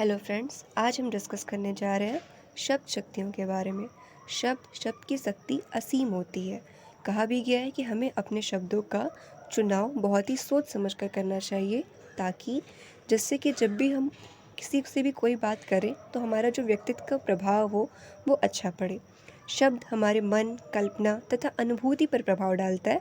Hello friends, आज हम discuss करने जा रहे हैं शब्द शक्तियों के बारे में। शब्द की शक्ति असीम होती है। कहा भी गया है कि हमें अपने शब्दों का चुनाव बहुत ही सोच समझ कर करना चाहिए, ताकि जिससे कि जब भी हम किसी से भी कोई बात करें तो हमारा जो व्यक्तित्व का प्रभाव हो वो अच्छा पड़े। शब्द हमारे मन, कल्पना तथा अनुभूति पर प्रभाव डालता है।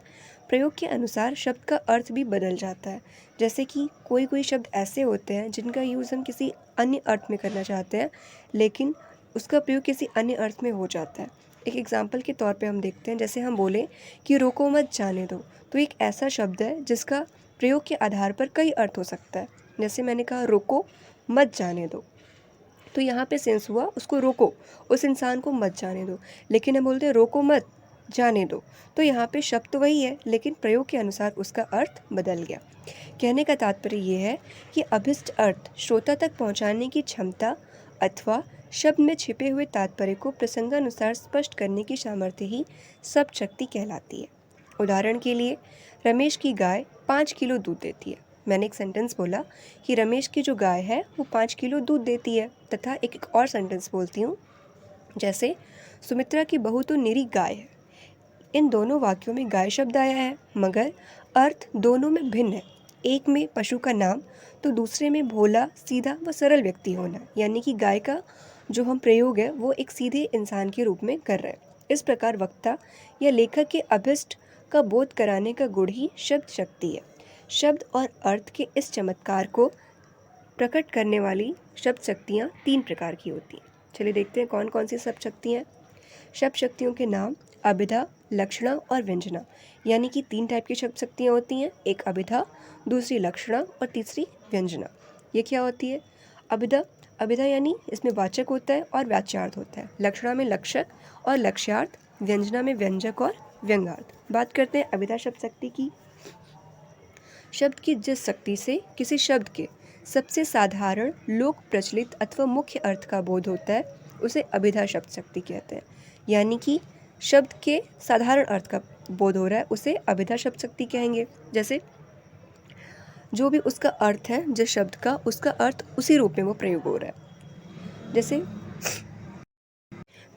प्रयोग के अनुसार शब्द का अर्थ भी बदल जाता है। जैसे कि कोई शब्द ऐसे होते हैं जिनका यूज़ हम किसी अन्य अर्थ में करना चाहते हैं, लेकिन उसका प्रयोग किसी अन्य अर्थ में हो जाता है। एक एग्जाम्पल के तौर पे हम देखते हैं, जैसे हम बोलें कि रोको मत जाने दो, तो एक ऐसा शब्द है जिसका प्रयोग के आधार पर कई अर्थ हो सकता है। जैसे मैंने कहा रोको मत जाने दो, तो यहाँ पे सेंस हुआ उसको रोको, उस इंसान को मत जाने दो। लेकिन हम बोलते हैं रोको मत जाने दो, तो यहाँ पे शब्द तो वही है, लेकिन प्रयोग के अनुसार उसका अर्थ बदल गया। कहने का तात्पर्य ये है कि अभिष्ट अर्थ श्रोता तक पहुँचाने की क्षमता अथवा शब्द में छिपे हुए तात्पर्य को प्रसंगानुसार स्पष्ट करने की सामर्थ्य ही शब्द शक्ति कहलाती है। उदाहरण के लिए, रमेश की गाय 5 किलो दूध देती है। मैंने एक सेंटेंस बोला कि रमेश की जो गाय है वो 5 किलो दूध देती है, तथा एक और सेंटेंस बोलती हूँ, जैसे सुमित्रा की बहू तो निरी गाय है। इन दोनों वाक्यों में गाय शब्द आया है, मगर अर्थ दोनों में भिन्न है। एक में पशु का नाम, तो दूसरे में भोला, सीधा व सरल व्यक्ति होना, यानी कि गाय का जो हम प्रयोग है वो एक सीधे इंसान के रूप में कर रहे हैं। इस प्रकार वक्ता या लेखक के अभिष्ट का बोध कराने का गुण ही शब्द शक्ति है। शब्द और अर्थ के इस चमत्कार को प्रकट करने वाली शब्द शक्तियाँ 3 प्रकार की होती हैं। चलिए देखते हैं कौन कौन सी शब्द शक्तियाँ हैं। शब्द शक्तियों के नाम अभिधा, लक्षणा और व्यंजना, यानी कि 3 टाइप की शब्द शक्तियाँ होती हैं। एक अभिधा, दूसरी लक्षणा और तीसरी व्यंजना। ये क्या होती है? अभिधा यानी इसमें वाचक होता है और वाच्यार्थ होता है। लक्षणा में लक्षक और लक्ष्यार्थ, व्यंजना में व्यंजक और व्यंग्यार्थ। बात करते हैं अभिधा शब्द शक्ति की। शब्द की जिस शक्ति से किसी शब्द के सबसे साधारण, लोक प्रचलित अथवा मुख्य अर्थ का बोध होता है, उसे अभिधा शब्द शक्ति कहते हैं। यानी कि शब्द के साधारण अर्थ का बोध हो रहा है, उसे अभिधा शब्द शक्ति कहेंगे। जैसे जो भी उसका अर्थ है जिस शब्द का, उसका अर्थ उसी रूप में वो प्रयोग हो रहा है। जैसे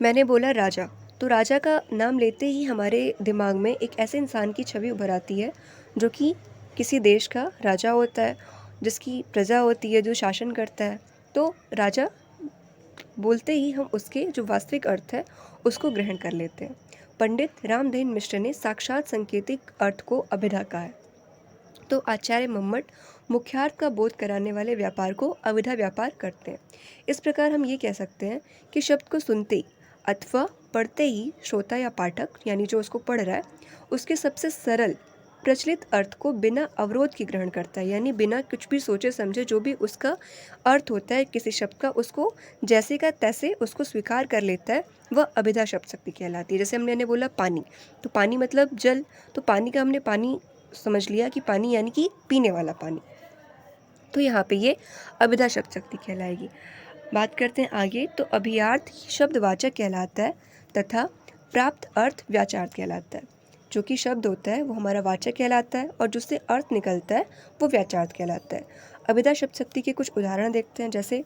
मैंने बोला राजा, तो राजा का नाम लेते ही हमारे दिमाग में एक ऐसे इंसान की छवि उभर आती है जो कि किसी देश का राजा होता है, जिसकी प्रजा होती है, जो शासन करता है। तो राजा बोलते ही हम उसके जो वास्तविक अर्थ है उसको ग्रहण कर लेते हैं। पंडित रामधन मिश्र ने साक्षात सांकेतिक अर्थ को अभिधा कहा है। तो आचार्य मम्मट मुख्यार्थ का बोध कराने वाले व्यापार को अभिधा व्यापार करते हैं। इस प्रकार हम ये कह सकते हैं कि शब्द को सुनते ही अथवा पढ़ते ही श्रोता या पाठक, यानी जो उसको पढ़ रहा है, उसके सबसे सरल प्रचलित अर्थ को बिना अवरोध के ग्रहण करता है, यानी बिना कुछ भी सोचे समझे जो भी उसका अर्थ होता है किसी शब्द का, उसको जैसे का तैसे उसको स्वीकार कर लेता है, वह अभिधा शब्द शक्ति कहलाती है। जैसे हमने बोला पानी, तो पानी मतलब जल, तो पानी का हमने पानी समझ लिया कि पानी यानी कि पीने वाला पानी, तो यहाँ पे ये अभिधा शब्द शक्ति कहलाएगी। बात करते हैं आगे, तो अभियार्थ शब्दवाचक कहलाता है तथा प्राप्त अर्थ व्याचार्थ कहलाता है। जो कि शब्द होता है वो हमारा वाचक कहलाता है और जिससे अर्थ निकलता है वो व्याचार्थ कहलाता है। अभिधा शब्द शक्ति के कुछ उदाहरण देखते हैं। जैसे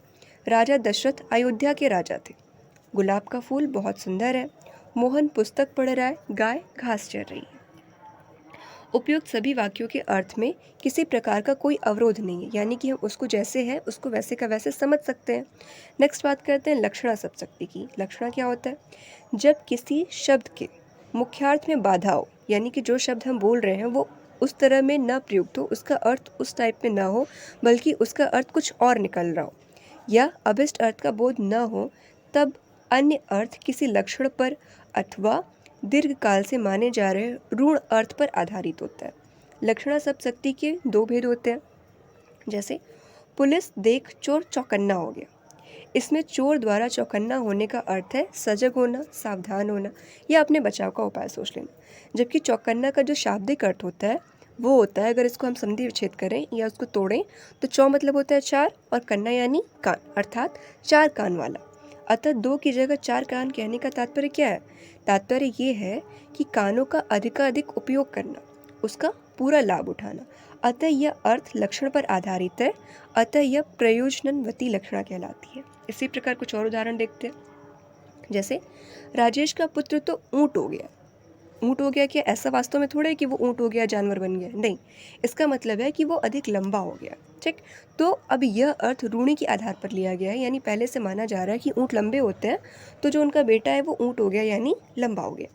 राजा दशरथ अयोध्या के राजा थे। गुलाब का फूल बहुत सुंदर है। मोहन पुस्तक पढ़ रहा है। गाय घास चर रही है। उपयुक्त सभी वाक्यों के अर्थ में किसी प्रकार का कोई अवरोध नहीं है, यानी कि हम उसको जैसे है उसको वैसे का वैसे समझ सकते हैं। नेक्स्ट बात करते हैं लक्षणा शब्द शक्ति की। लक्षणा क्या होता है? जब किसी शब्द के मुख्यार्थ में बाधा हो, यानी कि जो शब्द हम बोल रहे हैं वो उस तरह में न प्रयुक्त हो, उसका अर्थ उस टाइप में ना हो, बल्कि उसका अर्थ कुछ और निकल रहा हो, या अभिष्ट अर्थ का बोध न हो, तब अन्य अर्थ किसी लक्षण पर अथवा दीर्घकाल से माने जा रहे ऋण अर्थ पर आधारित होता है। लक्षणा शब्द शक्ति के 2 भेद होते हैं। जैसे पुलिस देख चोर चौकन्ना हो गया। इसमें चोर द्वारा चौकन्ना होने का अर्थ है सजग होना, सावधान होना या अपने बचाव का उपाय सोच लेना। जबकि चौकन्ना का जो शाब्दिक अर्थ होता है वो होता है, अगर इसको हम संधि विच्छेद करें या उसको तोड़ें, तो चौ मतलब होता है 4 और कन्ना यानी कान, अर्थात 4 कान वाला। अतः 2 की जगह 4 कान कहने का तात्पर्य क्या है? तात्पर्य ये है कि कानों का अधिकाधिक उपयोग करना, उसका पूरा लाभ उठाना। अतः यह अर्थ लक्षण पर आधारित है, अतः यह प्रयोजनवती लक्षणा कहलाती है। इसी प्रकार कुछ और उदाहरण देखते हैं। जैसे राजेश का पुत्र तो ऊँट हो गया। ऊँट हो गया क्या ऐसा वास्तव में थोड़ा है कि वो ऊँट हो गया, जानवर बन गया, नहीं, इसका मतलब है कि वो अधिक लंबा हो गया। ठीक, तो अब यह अर्थ रूढ़ि के आधार पर लिया गया है, यानी पहले से माना जा रहा है कि ऊँट लंबे होते हैं, तो जो उनका बेटा है वो ऊँट हो गया यानी लंबा हो गया,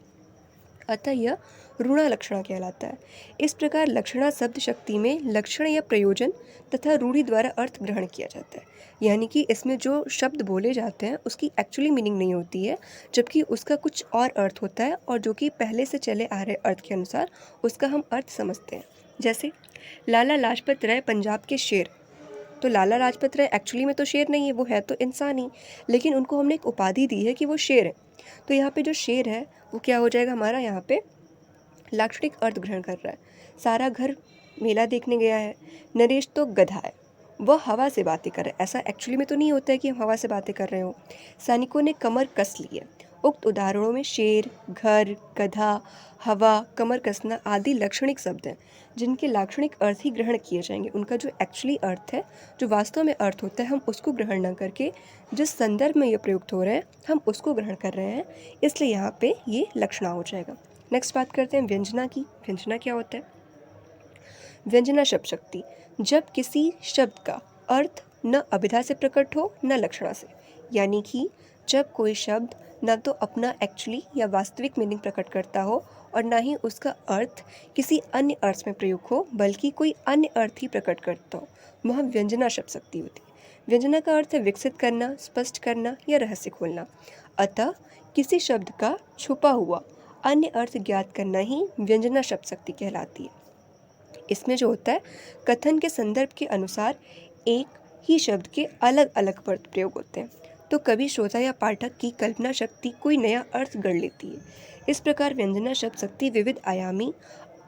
अतः यह ऋणा लक्षणा कहलाता है। इस प्रकार लक्षणा शब्द शक्ति में लक्षण या प्रयोजन तथा रूढ़ि द्वारा अर्थ ग्रहण किया जाता है, यानी कि इसमें जो शब्द बोले जाते हैं उसकी एक्चुअली मीनिंग नहीं होती है, जबकि उसका कुछ और अर्थ होता है और जो कि पहले से चले आ रहे अर्थ के अनुसार उसका हम अर्थ समझते हैं। जैसे लाला लाजपत राय पंजाब के शेर, तो लाला लाजपत राय एक्चुअली में तो शेर नहीं है, वो है तो इंसान ही, लेकिन उनको हमने एक उपाधि दी है कि वो शेर है। तो यहाँ पे जो शेर है वो क्या हो जाएगा हमारा, यहाँ पे लाक्षणिक अर्थ ग्रहण कर रहा है। सारा घर मेला देखने गया है, नरेश तो गधा है, वह हवा से बातें कर रहा है, ऐसा एक्चुअली में तो नहीं होता है कि हम हवा से बातें कर रहे हो। सैनिकों ने कमर कस ली है। उक्त उदाहरणों में शेर, घर, गधा, हवा, कमर कसना आदि लाक्षणिक शब्द हैं, जिनके लाक्षणिक अर्थ ही ग्रहण किए जाएंगे। उनका जो एक्चुअली अर्थ है, जो वास्तव में अर्थ होता है, हम उसको ग्रहण न करके जिस संदर्भ में ये प्रयुक्त हो रहे हैं हम उसको ग्रहण कर रहे हैं, इसलिए यहाँ पे ये लक्षणा हो जाएगा। नेक्स्ट बात करते हैं व्यंजना की। व्यंजना क्या होता है? व्यंजना शब्द शक्ति, जब किसी शब्द का अर्थ न अभिधा से प्रकट हो न लक्षणा से, यानी कि जब कोई शब्द न तो अपना एक्चुअली या वास्तविक मीनिंग प्रकट करता हो और ना ही उसका अर्थ किसी अन्य अर्थ में प्रयोग हो, बल्कि कोई अन्य अर्थ ही प्रकट करता हो, वह व्यंजना शब्द शक्ति होती है। व्यंजना का अर्थ है विकसित करना, स्पष्ट करना या रहस्य खोलना। अतः किसी शब्द का छुपा हुआ अन्य अर्थ ज्ञात करना ही व्यंजना शब्द शक्ति कहलाती है। इसमें जो होता है कथन के संदर्भ के अनुसार एक ही शब्द के अलग अलग अर्थ प्रयोग होते हैं, तो कभी श्रोता या पाठक की कल्पना शक्ति कोई नया अर्थ गढ़ लेती है। इस प्रकार व्यंजना शब्द शक्ति विविध आयामी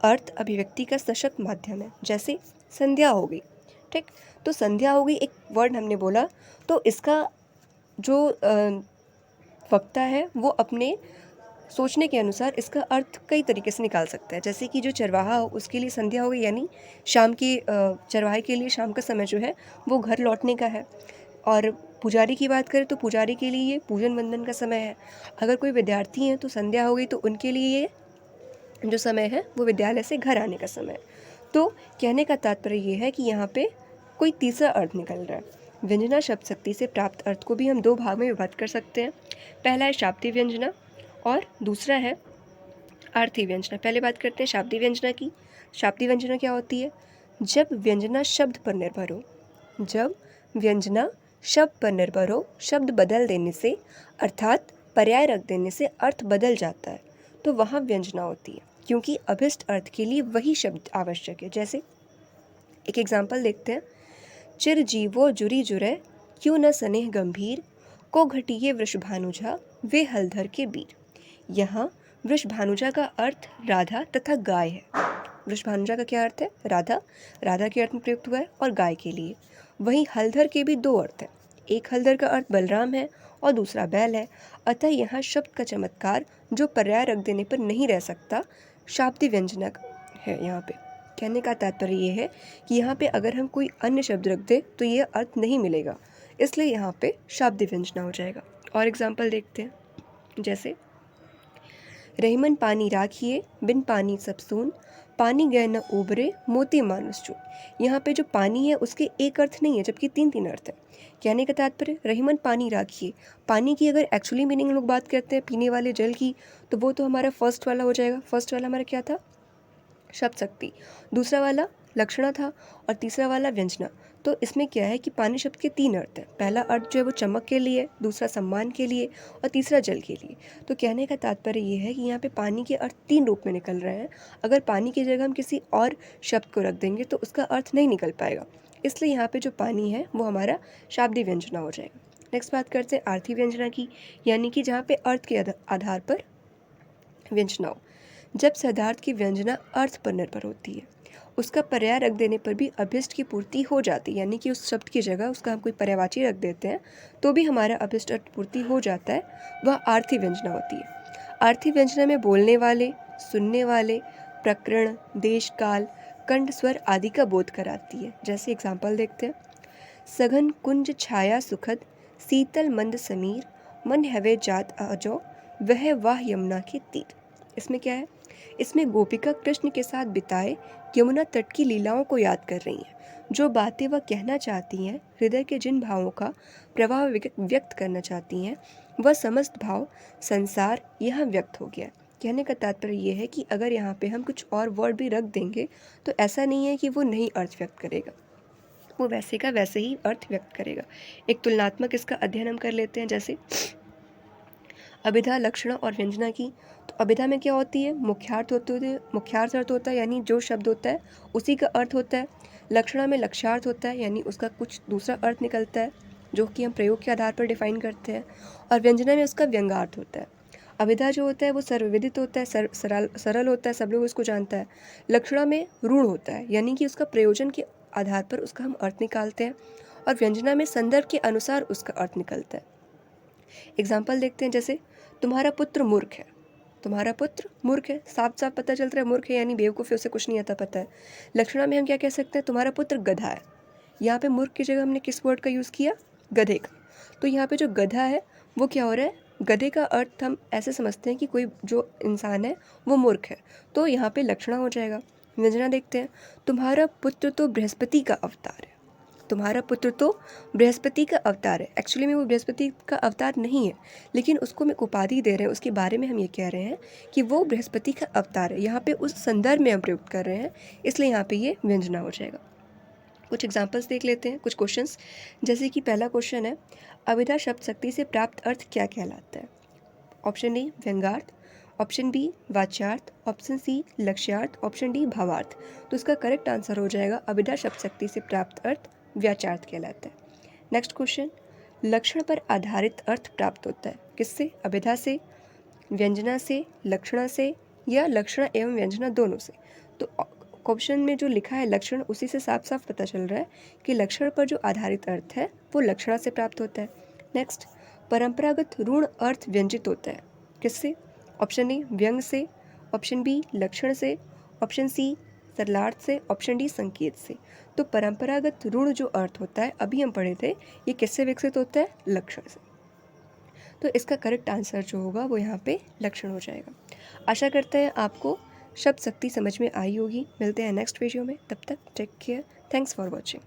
अर्थ अभिव्यक्ति का सशक्त माध्यम है। जैसे संध्या हो गई, ठीक, तो संध्या हो गई एक वर्ड हमने बोला, तो इसका जो वक्ता है वो अपने सोचने के अनुसार इसका अर्थ कई तरीके से निकाल सकता है। जैसे कि जो चरवाहा हो उसके लिए संध्या हो गई, यानी शाम की चरवाहे के लिए शाम का समय जो है वो घर लौटने का है। और पुजारी की बात करें तो पुजारी के लिए ये पूजन वंदन का समय है। अगर कोई विद्यार्थी हैं तो संध्या हो गई, तो उनके लिए ये जो समय है वो विद्यालय से घर आने का समय है। तो कहने का तात्पर्य ये है कि यहाँ पे कोई तीसरा अर्थ निकल रहा है। व्यंजना शब्द शक्ति से प्राप्त अर्थ को भी हम दो भाग में विभाजित कर सकते हैं। पहला है शाब्दिक व्यंजना और दूसरा है आर्थी व्यंजना। पहले बात करते हैं शाब्दिक व्यंजना की। शाब्दिक व्यंजना क्या होती है? जब व्यंजना शब्द पर निर्भर हो, जब व्यंजना शब्द पर निर्भर हो, शब्द बदल देने से अर्थात पर्याय रख देने से अर्थ बदल जाता है, तो वहाँ व्यंजना होती है, क्योंकि अभिष्ट अर्थ के लिए वही शब्द आवश्यक है। जैसे एक एग्जाम्पल देखते हैं। चिर जीवो जुरी जुरे क्यों न स्नेह गंभीर, को घटिये वृषभानुजा वे हलधर के बीर। यहाँ वृषभानुजा का अर्थ राधा तथा गाय है। वृषभानुजा का क्या अर्थ है? राधा, राधा के अर्थ में प्रयुक्त हुआ है और गाय के लिए। वहीं हलधर के भी दो अर्थ हैं, एक हलधर का अर्थ बलराम है और दूसरा बैल है। अतः यहाँ शब्द का चमत्कार जो पर्याय रख देने पर नहीं रह सकता, शाब्दिक व्यंजनक है। यहाँ पे कहने का तात्पर्य ये है कि यहाँ पे अगर हम कोई अन्य शब्द रख दे तो ये अर्थ नहीं मिलेगा, इसलिए यहाँ पे शाब्दिक व्यंजना हो जाएगा। और एग्जाम्पल देखते हैं। जैसे रहीमन पानी राखिए बिन पानी सब सून, पानी गए न उबरे मोती मानुस चून। यहाँ पे जो पानी है उसके एक अर्थ नहीं है, जबकि तीन तीन अर्थ है। कहने का तात्पर्य रहीमन पानी राखिए, पानी की अगर एक्चुअली मीनिंग लोग बात करते हैं पीने वाले जल की, तो वो तो हमारा फर्स्ट वाला हो जाएगा। फर्स्ट वाला हमारा क्या था? शब्द शक्ति, दूसरा वाला लक्षणा था और तीसरा वाला व्यंजना। तो इसमें क्या है कि पानी शब्द के तीन अर्थ हैं। पहला अर्थ जो है वो चमक के लिए, दूसरा सम्मान के लिए और तीसरा जल के लिए। तो कहने का तात्पर्य ये है कि यहाँ पे पानी के अर्थ तीन रूप में निकल रहे हैं। अगर पानी की जगह हम किसी और शब्द को रख देंगे तो उसका अर्थ नहीं निकल पाएगा, इसलिए यहाँ पे जो पानी है वो हमारा शाब्दिक व्यंजना हो जाएगा। नेक्स्ट बात करते हैं आर्थी व्यंजना की, यानी कि जहाँ पे अर्थ के आधार पर व्यंजना हो। जब शब्दार्थ की व्यंजना अर्थ पर निर्भर होती है, उसका पर्याय रख देने पर भी अभिष्ट की पूर्ति हो जाती है, यानी कि उस शब्द की जगह उसका हम कोई पर्यायवाची रख देते हैं तो भी हमारा अभिष्ट अर्थ पूर्ति हो जाता है, वह आर्थी व्यंजना होती है। आर्थी व्यंजना में बोलने वाले, सुनने वाले, प्रकरण, देश काल, कंठ स्वर आदि का बोध कराती है। जैसे एग्जाम्पल देखते हैं, सघन कुंज छाया सुखद, शीतल मंद समीर, मन हवे जात अजो, वह वाह यमुना के तीर। इसमें क्या है, इसमें गोपिका कृष्ण के साथ बिताए यमुना तट की लीलाओं को याद कर रही हैं। जो बातें वह कहना चाहती हैं, हृदय के जिन भावों का प्रभाव व्यक्त करना चाहती हैं, वह समस्त भाव संसार यहाँ व्यक्त हो गया। कहने का तात्पर्य यह है कि अगर यहाँ पे हम कुछ और वर्ड भी रख देंगे तो ऐसा नहीं है कि वो नहीं अर्थ व्यक्त करेगा, वो वैसे का वैसे ही अर्थ व्यक्त करेगा। एक तुलनात्मक इसका अध्ययन हम कर लेते हैं। जैसे अभिधा, लक्षणा और व्यंजना की। तो अभिधा में क्या होती है, मुख्यार्थ होते हैं, मुख्यार्थ अर्थ होता है यानी जो शब्द होता है उसी का अर्थ होता है। लक्षणा में लक्ष्यार्थ होता है यानी उसका कुछ दूसरा अर्थ निकलता है जो कि हम प्रयोग के आधार पर डिफाइन करते हैं। और व्यंजना में उसका व्यंग्यार्थ होता है। अभिधा जो होता है वो सर्वविदित होता है, सरल होता है, सब लोग उसको जानता है। लक्षणा में रूढ़ होता है यानी कि उसका प्रयोजन के आधार पर उसका हम अर्थ निकालते हैं। और व्यंजना में संदर्भ के अनुसार उसका अर्थ निकलता है। एग्जाम्पल देखते हैं, जैसे तुम्हारा पुत्र मूर्ख है। तुम्हारा पुत्र मूर्ख है, साफ साफ पता चल रहा है मूर्ख है यानी बेवकूफ़ है, उसे कुछ नहीं आता पता है। लक्षणा में हम क्या कह सकते हैं, तुम्हारा पुत्र गधा है। यहाँ पे मूर्ख की जगह हमने किस वर्ड का यूज़ किया, गधे का। तो यहाँ पे जो गधा है वो क्या हो रहा है, गधे का अर्थ हम ऐसे समझते हैं कि कोई जो इंसान है वो मूर्ख है, तो यहाँ पे लक्षणा हो जाएगा। व्यंजना देखते हैं, तुम्हारा पुत्र तो बृहस्पति का अवतार है। तुम्हारा पुत्र तो बृहस्पति का अवतार है। एक्चुअली में वो बृहस्पति का अवतार नहीं है, लेकिन उसको मैं उपाधि दे रहे हैं, उसके बारे में हम ये कह रहे हैं कि वो बृहस्पति का अवतार है। यहाँ पे उस संदर्भ में हम प्रयुक्त कर रहे हैं, इसलिए यहाँ पे ये व्यंजना हो जाएगा। कुछ एग्जाम्पल्स देख लेते हैं, कुछ क्वेश्चंस। जैसे कि पहला क्वेश्चन है, अभिधा शब्द शक्ति से प्राप्त अर्थ क्या कहलाता है। ऑप्शन ए व्यंग्यार्थ, ऑप्शन बी वाच्यार्थ, ऑप्शन सी लक्ष्यार्थ, ऑप्शन डी भावार्थ। तो इसका करेक्ट आंसर हो जाएगा अभिधा शब्द शक्ति से प्राप्त अर्थ वाच्यार्थ कहलाता है। नेक्स्ट क्वेश्चन, लक्षण पर आधारित अर्थ प्राप्त होता है किससे, अभिधा से, व्यंजना से, लक्षणा से, या लक्षण एवं व्यंजना दोनों से। तो क्वेश्चन में जो लिखा है लक्षण, उसी से साफ साफ पता चल रहा है कि लक्षण पर जो आधारित अर्थ है वो लक्षणा से प्राप्त होता है। नेक्स्ट, परंपरागत ऋण अर्थ व्यंजित होता है किससे, ऑप्शन ए व्यंग से, ऑप्शन बी लक्षण से, ऑप्शन सी सरलार्थ से, ऑप्शन डी संकेत से। तो परंपरागत ऋण जो अर्थ होता है, अभी हम पढ़े थे, ये किससे विकसित होता है, लक्षण से। तो इसका करेक्ट आंसर जो होगा वो यहाँ पे लक्षण हो जाएगा। आशा करते हैं आपको शब्द शक्ति समझ में आई होगी। मिलते हैं नेक्स्ट वीडियो में, तब तक take care, thanks for watching.